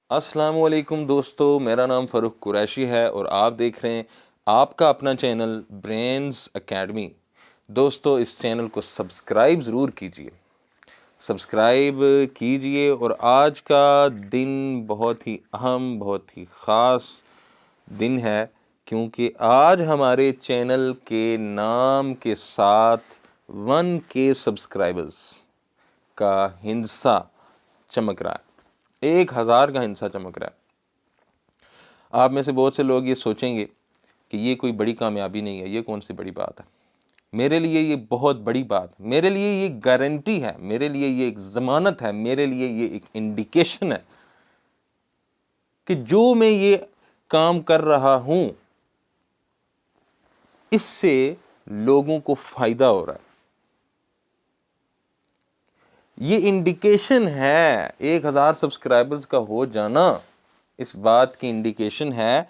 السلام علیکم دوستو، میرا نام فاروق قریشی ہے اور آپ دیکھ رہے ہیں آپ کا اپنا چینل برینز اکیڈمی۔ دوستو اس چینل کو سبسکرائب ضرور کیجئے، سبسکرائب کیجئے۔ اور آج کا دن بہت ہی اہم، بہت ہی خاص دن ہے، کیونکہ آج ہمارے چینل کے نام کے ساتھ 1K سبسکرائبرز کا ہندسہ چمک رہا ہے، 1000 کا ہندسہ چمک رہا ہے۔ آپ میں سے بہت سے لوگ یہ سوچیں گے کہ یہ کوئی بڑی کامیابی نہیں ہے، یہ کون سی بڑی بات ہے۔ میرے لیے یہ بہت بڑی بات ہے، میرے لیے یہ گارنٹی ہے، میرے لیے یہ ایک ضمانت ہے، میرے لیے یہ ایک انڈیکیشن ہے کہ جو میں یہ کام کر رہا ہوں اس سے لوگوں کو فائدہ ہو رہا ہے۔ یہ انڈیکیشن ہے، 1000 سبسکرائبرز کا ہو جانا اس بات کی انڈیکیشن ہے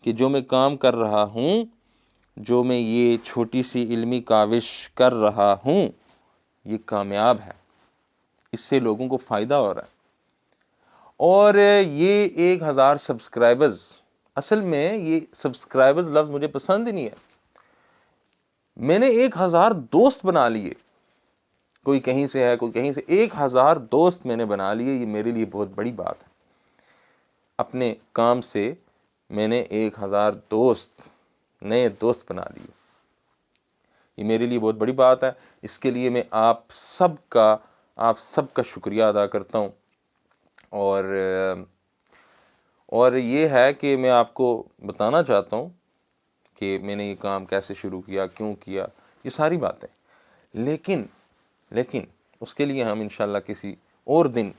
کہ جو میں کام کر رہا ہوں، جو میں یہ چھوٹی سی علمی کاوش کر رہا ہوں، یہ کامیاب ہے، اس سے لوگوں کو فائدہ ہو رہا ہے۔ اور یہ 1000 سبسکرائبرز، اصل میں یہ سبسکرائبرز لفظ مجھے پسند ہی نہیں ہے۔ میں نے 1000 دوست بنا لیے، کوئی کہیں سے ہے، کوئی کہیں سے، 1000 دوست میں نے بنا لیے، یہ میرے لیے بہت بڑی بات ہے۔ اپنے کام سے میں نے 1000 نئے دوست بنا لیے، یہ میرے لیے بہت بڑی بات ہے۔ اس کے لیے میں آپ سب کا شکریہ ادا کرتا ہوں۔ اور یہ ہے کہ میں آپ کو بتانا چاہتا ہوں کہ میں نے یہ کام کیسے شروع کیا، کیوں کیا، یہ ساری باتیں۔ لیکن اس کے لیے ہم انشاءاللہ کسی اور دن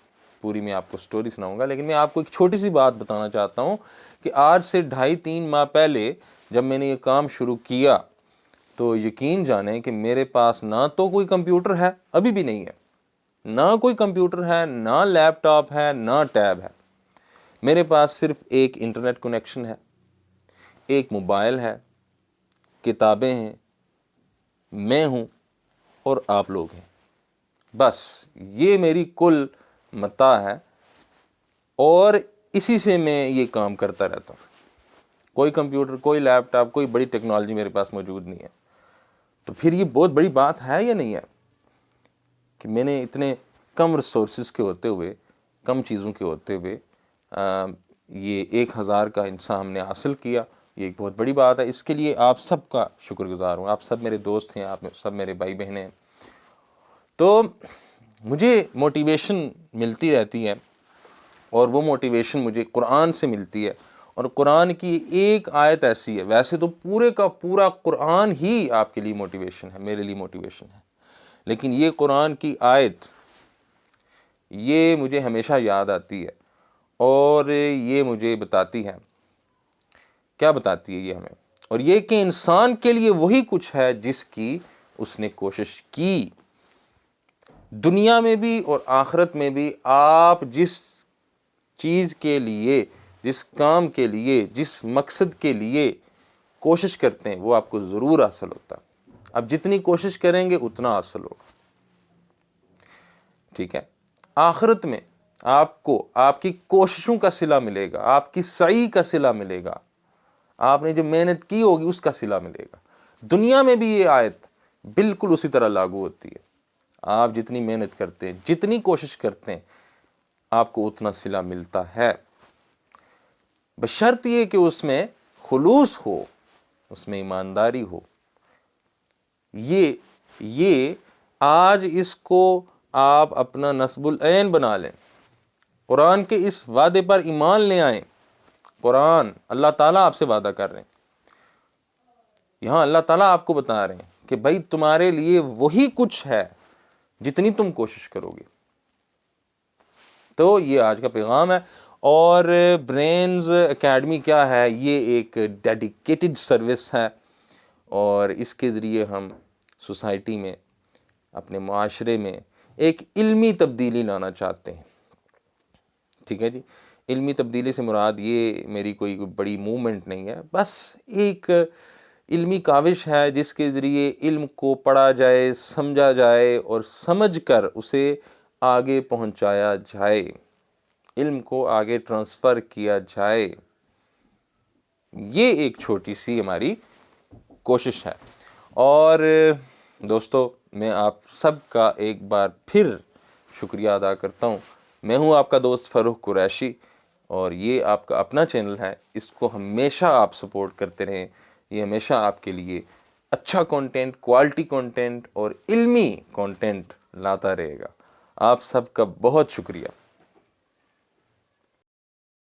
پوری میں آپ کو سٹوری سناؤں گا۔ لیکن میں آپ کو ایک چھوٹی سی بات بتانا چاہتا ہوں کہ آج سے 2.5-3 ماہ پہلے جب میں نے یہ کام شروع کیا تو یقین جانیں کہ میرے پاس نہ تو کوئی کمپیوٹر ہے، ابھی بھی نہیں ہے، نہ کوئی کمپیوٹر ہے، نہ لیپ ٹاپ ہے، نہ ٹیب ہے۔ میرے پاس صرف ایک انٹرنیٹ کنیکشن ہے، ایک موبائل ہے، کتابیں ہیں، میں ہوں اور آپ لوگ ہیں، بس یہ میری کل متاع ہے۔ اور اسی سے میں یہ کام کرتا رہتا ہوں۔ کوئی کمپیوٹر، کوئی لیپ ٹاپ، کوئی بڑی ٹیکنالوجی میرے پاس موجود نہیں ہے۔ تو پھر یہ بہت بڑی بات ہے یا نہیں ہے کہ میں نے اتنے کم ریسورسز کے ہوتے ہوئے، کم چیزوں کے ہوتے ہوئے یہ 1000 کا ہندسہ ہم نے حاصل کیا، یہ ایک بہت بڑی بات ہے۔ اس کے لیے آپ سب کا شکر گزار ہوں، آپ سب میرے دوست ہیں، آپ سب میرے بھائی بہن ہیں۔ تو مجھے موٹیویشن ملتی رہتی ہے، اور وہ موٹیویشن مجھے قرآن سے ملتی ہے۔ اور قرآن کی ایک آیت ایسی ہے، ویسے تو پورے کا پورا قرآن ہی آپ کے لیے موٹیویشن ہے، میرے لیے موٹیویشن ہے، لیکن یہ قرآن کی آیت یہ مجھے ہمیشہ یاد آتی ہے، اور یہ مجھے بتاتی ہے، کیا بتاتی ہے یہ ہمیں؟ اور یہ کہ انسان کے لیے وہی کچھ ہے جس کی اس نے کوشش کی۔ دنیا میں بھی اور آخرت میں بھی آپ جس چیز کے لیے، جس کام کے لیے، جس مقصد کے لیے کوشش کرتے ہیں وہ آپ کو ضرور حاصل ہوتا ہے۔ آپ جتنی کوشش کریں گے اتنا حاصل ہوگا، ٹھیک ہے؟ آخرت میں آپ کو آپ کی کوششوں کا صلہ ملے گا، آپ کی سعی کا صلہ ملے گا، آپ نے جو محنت کی ہوگی اس کا صلہ ملے گا۔ دنیا میں بھی یہ آیت بالکل اسی طرح لاگو ہوتی ہے۔ آپ جتنی محنت کرتے ہیں، جتنی کوشش کرتے ہیں، آپ کو اتنا صلہ ملتا ہے، بشرط یہ کہ اس میں خلوص ہو، اس میں ایمانداری ہو۔ یہ آج اس کو آپ اپنا نصب العین بنا لیں، قرآن کے اس وعدے پر ایمان لے آئیں۔ قرآن، اللہ تعالیٰ آپ سے وعدہ کر رہے ہیں، یہاں اللہ تعالیٰ آپ کو بتا رہے ہیں کہ بھائی تمہارے لیے وہی کچھ ہے جتنی تم کوشش کرو گے۔ تو یہ آج کا پیغام ہے۔ اور برینز اکیڈمی کیا ہے؟ یہ ایک ڈیڈیکیٹڈ سروس ہے، اور اس کے ذریعے ہم سوسائٹی میں، اپنے معاشرے میں ایک علمی تبدیلی لانا چاہتے ہیں، ٹھیک ہے جی؟ علمی تبدیلی سے مراد یہ میری کوئی بڑی موومنٹ نہیں ہے، بس ایک علمی کاوش ہے جس کے ذریعے علم کو پڑھا جائے، سمجھا جائے، اور سمجھ کر اسے آگے پہنچایا جائے۔ علم کو آگے ٹرانسفر کیا جائے، یہ ایک چھوٹی سی ہماری کوشش ہے۔ اور دوستو، میں آپ سب کا ایک بار پھر شکریہ ادا کرتا ہوں۔ میں ہوں آپ کا دوست فروخ قریشی، اور یہ آپ کا اپنا چینل ہے، اس کو ہمیشہ آپ سپورٹ کرتے رہیں، یہ ہمیشہ آپ کے لیے اچھا کنٹینٹ، کوالٹی کنٹینٹ اور علمی کنٹینٹ لاتا رہے گا۔ آپ سب کا بہت شکریہ۔